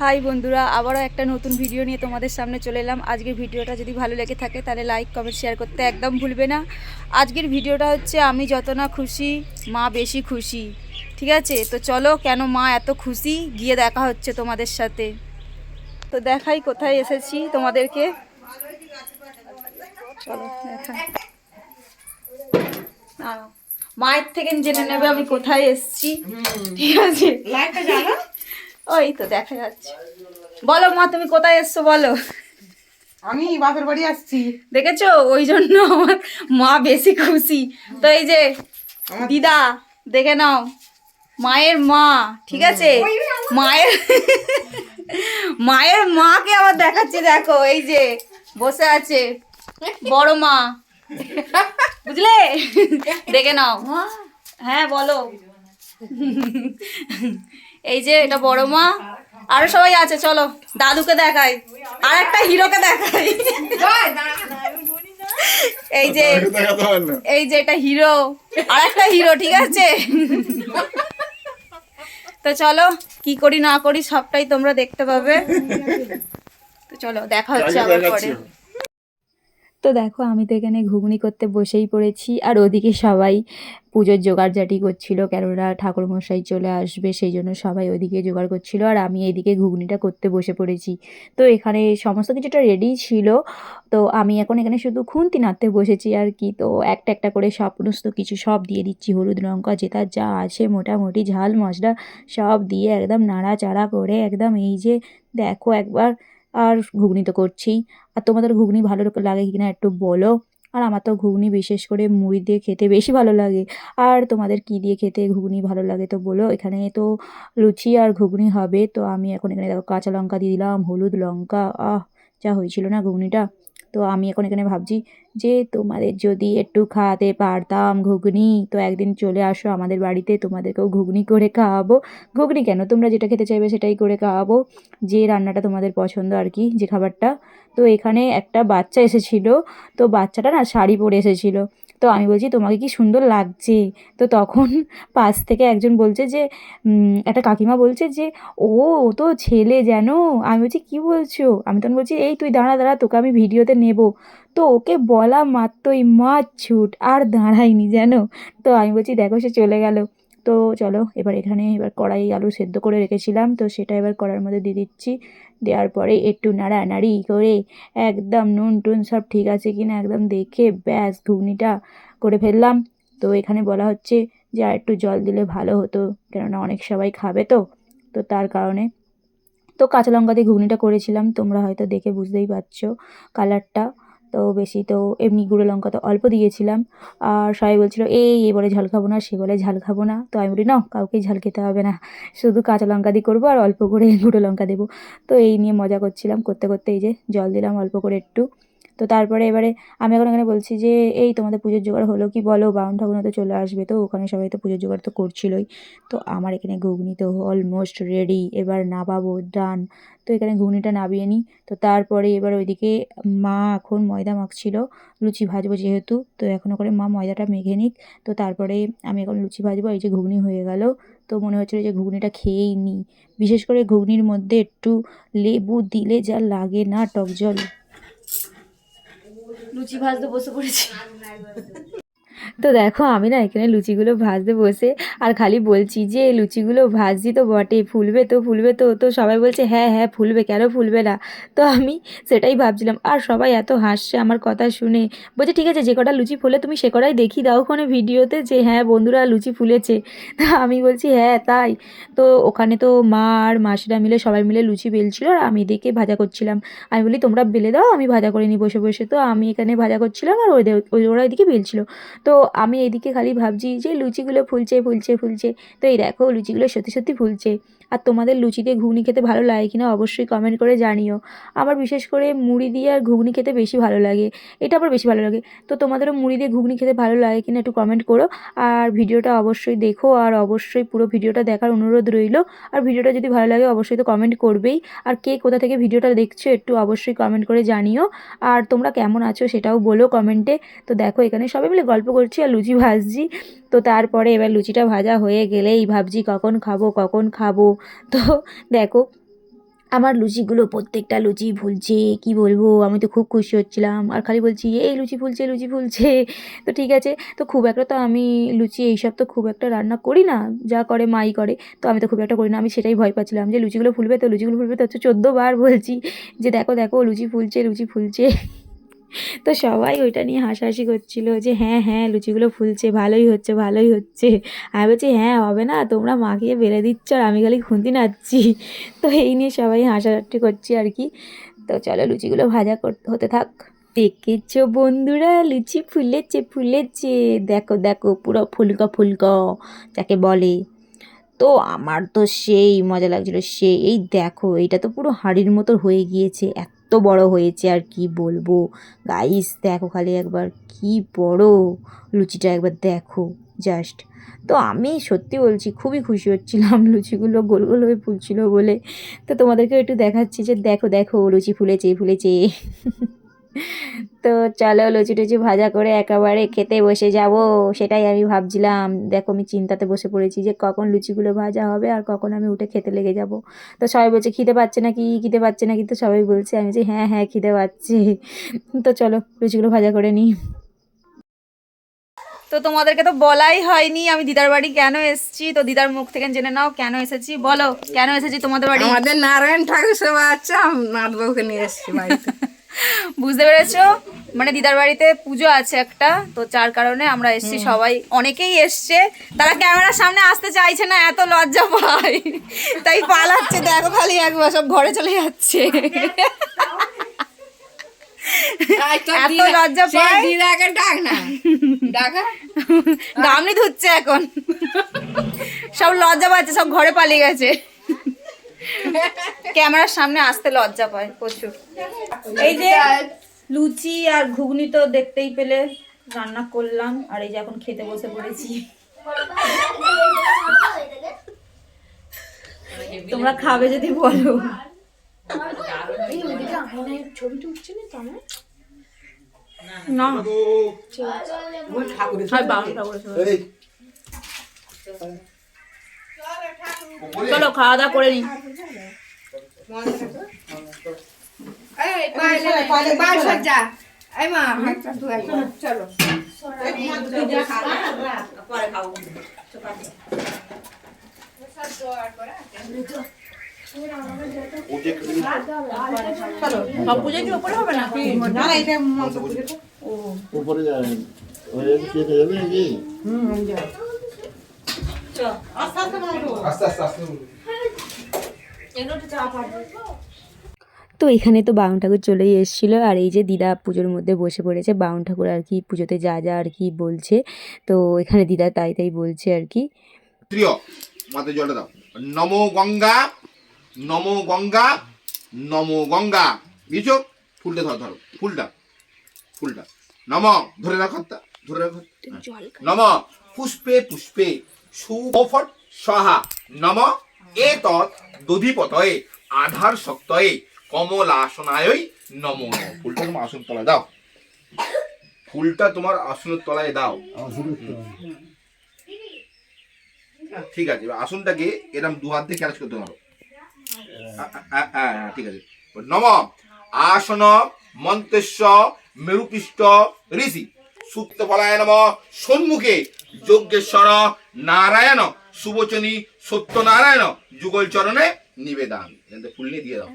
High বন্ধুরা, আবারও একটা নতুন ভিডিও নিয়ে তোমাদের সামনে চলে এলাম। আজকের ভিডিওটা যদি ভালো লেগে থাকে তাহলে লাইক কমেন্ট শেয়ার করতে একদম ভুলবে না। আজকের ভিডিওটা হচ্ছে আমি যত না খুশি মা বেশি খুশি। ঠিক আছে, তো চলো কেন মা এত খুশি গিয়ে দেখা হচ্ছে তোমাদের সাথে। তো দেখাই কোথায় এসেছি তোমাদেরকে, চলো দেখা। মায়ের থেকে জেনে নেবে আমি কোথায় এসেছি। ঠিক আছে, ওই তো দেখা যাচ্ছে। বলো মা, তুমি কোথায় এসছো বলো। আমি বাপের বাড়ি আসছি। দেখেছো, ওই জন্য আমার মা বেশি খুশি। তো এই যে দিদা, দেখে নাও মায়ের মা। ঠিক আছে, মায়ের মায়ের মাকে আবার দেখাচ্ছে, দেখো এই যে বসে আছে বড় মা, বুঝলে? দেখে নাও। হ্যাঁ বলো। এই যে এটা বড় মা, আরো সবাই আছে। চলো দাদুকে দেখাই, আর একটা হিরোকে দেখাই। এই যে এটা হিরো, আর একটা হিরো। ঠিক আছে, তো চলো কি করি না করি সবটাই তোমরা দেখতে পাবে। তো চলো দেখা হচ্ছে আবার পরে। তো দেখো আমি তো এখানে ঘুগনি করতে বসেই পড়েছি, আর ওদিকে সবাই পুজোর জোগাড়জাটি করছিল, কেননা ঠাকুরমশাই চলে আসবে সেই জন্য সবাই ওইদিকে জোগাড় করছিল, আর আমি এইদিকে ঘুগনিটা করতে বসে পড়েছি। তো এখানে সমস্ত কিছুটা রেডি ছিল, তো আমি এখন এখানে শুধু খুন্তি নাড়তে বসেছি আর কি। তো একটা একটা করে সমস্ত কিছু সব দিয়ে দিচ্ছি, হলুদ লঙ্কা যেটা যা আছে মোটামুটি ঝাল মশলা সব দিয়ে একদম নাড়াচাড়া করে একদম। এই যে দেখো একবার, আর ঘুগনি তো করছি। আর তোমাদের ঘুগনি ভালো লাগে কিনা একটু বলো। আর আমার তো ঘুগনি বিশেষ করে মুড়ি দিয়ে খেতে বেশি ভালো লাগে। আর তোমাদের কি দিয়ে খেতে ঘুগনি ভালো লাগে তো বলো। এখানে তো লুচি আর ঘুগনি হবে, তো আমি এখন এখানে দেখো কাঁচা লঙ্কা দিয়ে দিলাম, হলুদ লঙ্কা। যা হয়েছিল না ঘুগনিটা। তো আমি এখন এখানে ভাবছি যে তোমাদের যদি একটু খাওয়াতে পারতাম ঘুগনি, তো একদিন চলে আসো আমাদের বাড়িতে, তোমাদেরকেও ঘুগনি করে খাওয়াবো। ঘুগনি কেন, তোমরা যেটা খেতে চাইবে সেটাই করে খাওয়াবো, যে রান্নাটা তোমাদের পছন্দ আর কি, যে খাবারটা। তো এখানে একটা বাচ্চা এসেছিল, তো বাচ্চাটা না শাড়ি পরে এসেছিল। তো আমি বলছি তোমাকে কি সুন্দর লাগছে। তো তখন পাশ থেকে একজন বলছে যে একটা কাকিমা বলছে যে ও ও তো ছেলে যেন। আমি বলছি কি বলছো, আমি তখন বলছি এই তুই দাঁড়া দাঁড়া, তোকে আমি ভিডিওতে নেব। তো ওকে বলা মাত্রই মা ছুট, আর দাঁড়ায়নি যেন। তো আমি বলছি দেখো সে চলে গেল। তো চলো এবার কড়াই আলু সেদ্ধ করে রেখেছিলাম, তো সেটা এবার কড়াইয়ের মধ্যে দিয়ে দিচ্ছি। দেওয়ার পরে একটু নাড়ানাড়ি করে একদম নুন টুন সব ঠিক আছে কিনা একদম দেখে ব্যাস ঘুগনিটা করে ফেললাম। তো এখানে বলা হচ্ছে যে আর একটু জল দিলে ভালো হতো, কেননা অনেক সবাই খাবে তো। তো তার কারণে তো কাঁচা লঙ্কা দিয়ে ঘুগনিটা করেছিলাম, তোমরা হয়তো দেখে বুঝতেই পারছো কালারটা। তো বেশি তো এমনি গুঁড়ো লঙ্কা তো অল্প দিয়েছিলাম। আর সবাই বলছিল এই বলে ঝাল খাবো না, সে বলে ঝাল খাবো না। তো আমি বলি না, কাউকেই ঝাল খেতে হবে না, শুধু কাঁচা লঙ্কা দিয়ে করবো আর অল্প করে গুঁড়ো লঙ্কা দেবো। তো এই নিয়ে মজা করছিলাম, করতে করতে এই যে জল দিলাম অল্প করে একটু। তো তারপরে এবারে আমি এখন এখানে বলছি যে এই তোমাদের পুজোর জোগাড় হলো কি বলো, বাউন ঠাকুরও তো চলে আসবে, তো ওখানে সবাই তো পুজোর জোগাড় তো করছিলই। তো আমার এখানে ঘুগনি তো অলমোস্ট রেডি, এবার নাবাবো, ডান। তো এখানে ঘুগনিটা নাবিয়ে নিই। তো তারপরে এবার ওইদিকে মা এখন ময়দা মাখছিল, লুচি ভাজবো যেহেতু, তো এখনও করে মা ময়দাটা মেখে নিক। তো তারপরে আমি এখন লুচি ভাজবো। এই যে ঘুগনি হয়ে গেল, তো মনে হচ্ছিল যে ঘুগনিটা খেয়েই নিই। বিশেষ করে ঘুগনির মধ্যে একটু লেবু দিলে যা লাগে না, টক জল। লুচি ভাজতে বসে পড়েছি। তো দেখো আমি না এখানে লুচিগুলো ভাজতে বসে আর খালি বলছি যে লুচিগুলো ভাজছি তো বটে, ফুলবে তো ফুলবে তো। তো সবাই বলছে হ্যাঁ হ্যাঁ ফুলবে, কেন ফুলবে না। তো আমি সেটাই ভাবছিলাম, আর সবাই এত হাসছে আমার কথা শুনে। বলছে ঠিক আছে যে কটা লুচি ফুলে তুমি সে কটাই দেখিয়ে দাও ওখানে ভিডিওতে, যে হ্যাঁ বন্ধুরা লুচি ফুলেছে। তা আমি বলছি হ্যাঁ তাই। তো ওখানে তো মা আর মাসিরা মিলে সবাই মিলে লুচি বেলছিল, আর আমি এদিকে ভাজা করছিলাম। আমি বলি তোমরা বেলে দাও, আমি ভাজা করে নিই বসে বসে। তো আমি এখানে ভাজা করছিলাম আর ওরা এদিকে বেলছিল। তো আমি এইদিকে খালি ভাবছি যে লুচিগুলো ফুলছে ফুলছে ফুলছে। তো এই দেখো লুচিগুলো সত্যি সত্যি ফুলছে। আর তোমাদের লুচি দিয়ে ঘুগনি খেতে ভালো লাগে কিনা অবশ্যই কমেন্ট করে জানিও। আমার বিশেষ করে মুড়ি দিয়ে আর ঘুগনি খেতে বেশি ভালো লাগে, এটা আবার বেশি ভালো লাগে। তো তোমাদেরও মুড়ি দিয়ে ঘুগনি খেতে ভালো লাগে কিনা একটু কমেন্ট করো। আর ভিডিওটা অবশ্যই দেখো, আর অবশ্যই পুরো ভিডিওটা দেখার অনুরোধ রইল। আর ভিডিওটা যদি ভালো লাগে অবশ্যই তো কমেন্ট করবেই। আর কে কোথা থেকে ভিডিওটা দেখছো একটু অবশ্যই কমেন্ট করে জানিও। আর তোমরা কেমন আছো সেটাও বলো কমেন্টে। তো দেখো এখানে সবাই মিলে গল্প করছি আর লুচি ভাজছি। তো তারপরে এবার লুচিটা ভাজা হয়ে গেলেই ভাবছি কখন খাবো কখন খাবো। তো দেখো আমার লুচিগুলো প্রত্যেকটা লুচি ফুলছে, কি বলবো, আমি তো খুব খুশি হচ্ছিলাম আর খালি বলছি এই লুচি ফুলছে লুচি ফুলছে। তো ঠিক আছে, তো খুব একটা তো আমি লুচি এইসব তো খুব একটা রান্না করি না, যা করে মাই করে, তো আমি তো খুব একটা করি না, আমি সেটাই ভয় পাচ্ছিলাম যে লুচিগুলো ফুলবে তো লুচিগুলো ফুলবে তো, 14 বার বলছি যে দেখো দেখো লুচি ফুলছে লুচি ফুলছে। তো সবাই ওইটা নিয়ে হাসাহাসি করছিল যে হ্যাঁ হ্যাঁ লুচিগুলো ফুলছে, ভালোই হচ্ছে ভালোই হচ্ছে। আমি বলছি হ্যাঁ হবে না, তোমরা মাখিয়ে বেলে দিচ্ছ আর আমি খালি খুন্তি নাচ্ছি। তো এই নিয়ে সবাই হাসাহাসি করছি আর কি। তো চলো লুচিগুলো ভাজা করতে হতে থাক। দেখেছো বন্ধুরা, লুচি ফুলেছে ফুলেছে, দেখো দেখো পুরো ফুলকা ফুলকা যাকে বলে। তো আমার তো সেই মজা লাগছিল, সেই এই দেখো এইটা তো পুরো হাঁড়ির মতো হয়ে গিয়েছে, এত বড় হয়েছে আর কি বলবো। গাইস দেখো খালি একবার, কি বড় লুচিটা একবার দেখো জাস্ট। তো আমি সত্যি বলছি খুবই খুশি হচ্ছিলাম লুচিগুলো গোল গোল হয়ে ফুলছিল বলে। তো তোমাদেরকে একটু দেখাচ্ছি যে দেখো দেখো লুচি ফুলেছে ফুলেছে। তো চলো লুচি টুচি ভাজা করে একেবারে খেতে বসে যাব, সেটাই আমি ভাবছিলাম। দেখো আমি চিন্তাতে বসে পড়েছি যে কখন লুচিগুলো ভাজা হবে আর কখন আমি উঠে খেতে লেগে যাব। তো সবাই বলছে খিদে পাচ্ছে নাকি খিদে পাচ্ছে নাকি, তো সবাই বলছে, আমি যে হ্যাঁ হ্যাঁ খিদে পাচ্ছে। তো চলো লুচিগুলো ভাজা করে নিই। তো তোমাদেরকে তো বলাই হয়নি আমি দিদার বাড়ি কেন এসেছি, তো দিদার মুখ থেকে জেনে নাও কেন এসেছি, বলো কেন এসেছি তোমাদের বাড়ি। আমাদের নারায়ণ ঠাকুর সেবা আছে, নাথ বাবুকে নিয়ে এসেছি বাড়িতে। বুঝতে পেরেছো, মানে দিদার বাড়িতে পুজো আছে একটা, তো যার কারণে আমরা এসেছি সবাই, অনেকেই এসছে, তারা ক্যামেরার সামনে আসতে চাইছে না, এত লজ্জা পায় তাই পালাচ্ছে। দেখো খালি একবার সব ঘরে চলে যাচ্ছে, এত লজ্জা পায়। দিদাকে ডাক না, ডাকা গামনি ধুচ্ছে এখন, সব লজ্জা পাচ্ছে, সব ঘরে পালিয়ে গেছে, ক্যামেরার সামনে আসতে লজ্জা পায় প্রচুর। এই যে লুচি আর ঘুগনি তো দেখতেই পেলে রান্না করলাম, আর এই যে এখন খেতে বসে পড়েছি। তোমরা খাবে যদি বলো। না আর বারোটা করেছে। চলো খাওয়া দাওয়া করে নি। চলো সব পুজো কি ওপরে হবে না? না না, এটা মনসা পুজোটা। ও উপরে যাবেন ওই খেতে যাবে নাকি? চল আস্তে আস্তে মারো। আস্তে আস্তে আস্তে এগুলো চা পাবো। তো এখানে তো বাউন ঠাকুর চলেই এসেছিলো, আর এই যে দিদা পুজোর মধ্যে বসে পড়েছে, বাউন ঠাকুর আর কি পুজোতে যা যা আর কি বলছে, তো এখানে দিদা তাই তাই বলছে আর কি। প্রিয় মাথায় জলটা দাও। নমো গঙ্গা নমো গঙ্গা নমো গঙ্গা, বুঝছো? ফুলটা ধরো ধরো, ফুলটা ফুলটা নম ধরে রাখো, ধরে রাখো। নম পুষ্পে পুষ্পে সুফট সহা নম এতৎ দধিপতয়ে আধার শক্তয়ে কমলাসনায় নমো নমঃ। ফুলটা তোমার আসন তলায় দাও, ফুলটা তোমার আসনের তলায় দাও। ঠিক আছে, এবার আসনটাকে এরকম দু হাত দিয়ে ক্যাচ করতে পারো। ঠিক আছে। নম আসন মন্তেশ্ব মেরুপৃষ্ঠ ঋষি সুপ্ত ফলায় নম সম্মুখে যজ্ঞেশ্বর নারায়ণ সুবচনী সত্যনারায়ণ যুগল চরণে নিবেদন। ফুল নিয়ে দিয়ে দাও।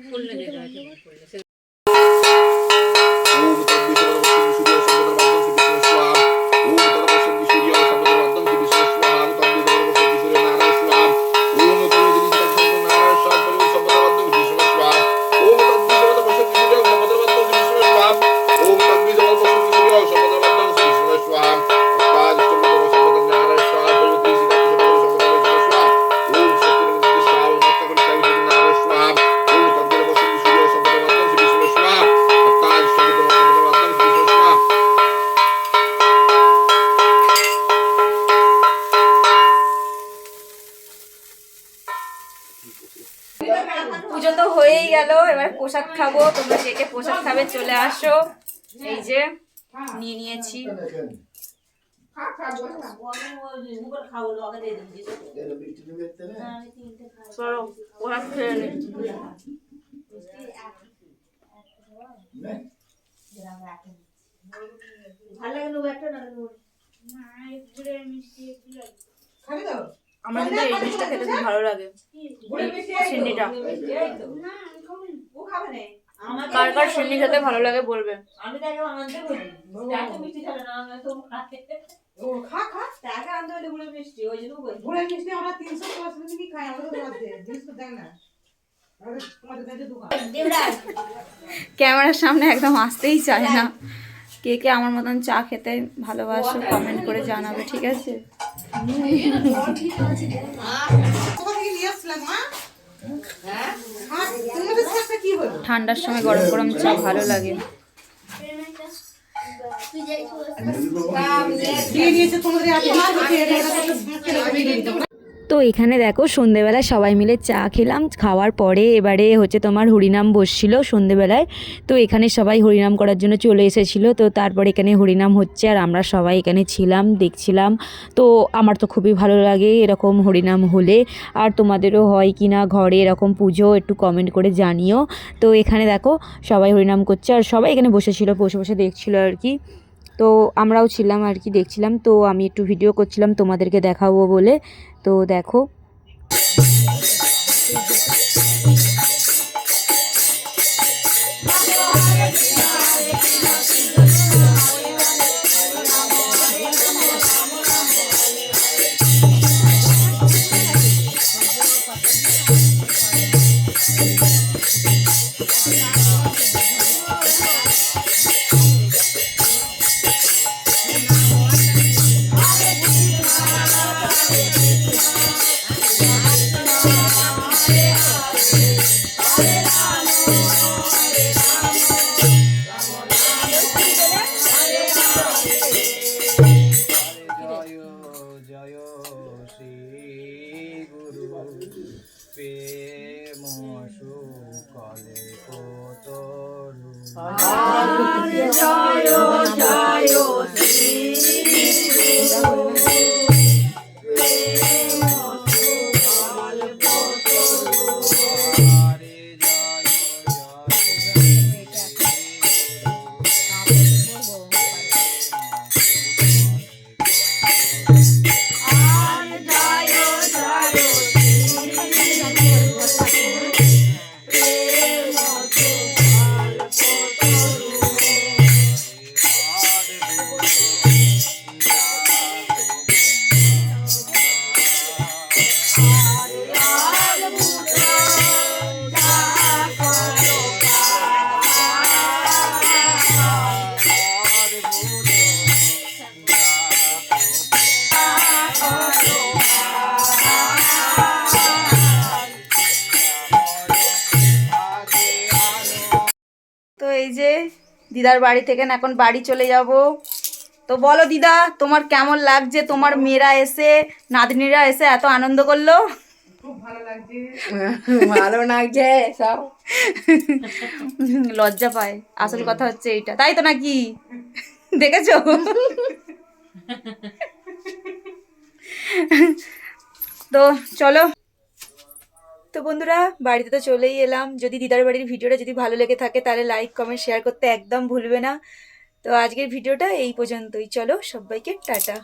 পুজো তো হয়েই গেল, এবার প্রসাদ খাবো, তোমরা কে কে প্রসাদ খাবে চলে আসো। এই যে নিয়ে নিয়েছি, চলো প্রসাদ খেয়ে নি। আমার কিন্তু এই জিনিসটা খেতে খুব ভালো লাগে, সিন্নিটা। কার কার সিন্নি খেতে ভালো লাগে বলবে। ক্যামেরার সামনে একদম আসতেই চায় না। কে কে আমার মতন চা খেতে ভালোবাসো কমেন্ট করে জানাবে, ঠিক আছে? ঠান্ডার সময় গরম গরম চা ভালো লাগে। তো এখানে দেখো সন্ধেবেলা সবাই মিলে চা খেলাম, খাওয়ার পরে এবারে হচ্ছে তোমার হরিনাম বসছিল সন্ধেবেলায়। তো এখানে সবাই হরিনাম করার জন্য চলে এসেছিলো। তো তারপর এখানে হরিনাম হচ্ছে আর আমরা সবাই এখানে ছিলাম, দেখছিলাম। তো আমার তো খুবই ভালো লাগে এরকম হরিনাম হলে। আর তোমাদেরও হয় কি না ঘরে এরকম পুজো, একটু কমেন্ট করে জানিও। তো এখানে দেখো সবাই হরিনাম করছে আর সবাই এখানে বসেছিল, বসে বসে দেখছিলো আর কি। তো আমরাও ছিলাম আর কি, দেখছিলাম। তো আমি একটু ভিডিও করছিলাম তোমাদেরকে দেখাবো বলে। তো দেখো তো এই যে দিদার বাড়ি থেকে এখন বাড়ি চলে যাব। তো বলো দিদা, তোমার কেমন লাগছে? তোমার মেয়েরা এসে, নাতনিরা এসে এত আনন্দ করলো। ভালো লাগছে সব। লজ্জা পায়, আসল কথা হচ্ছে এইটা, তাই তো নাকি? দেখেছো? তো চলো। তো বন্ধুরা বাড়িতে তো চলেই এলাম। যদি দিদার বাড়ির ভিডিওটা যদি ভালো লেগে থাকে তাহলে লাইক কমেন্ট শেয়ার করতে একদম ভুলবে না। তো আজকের ভিডিওটা এই পর্যন্তই। চলো সবাইকে টাটা।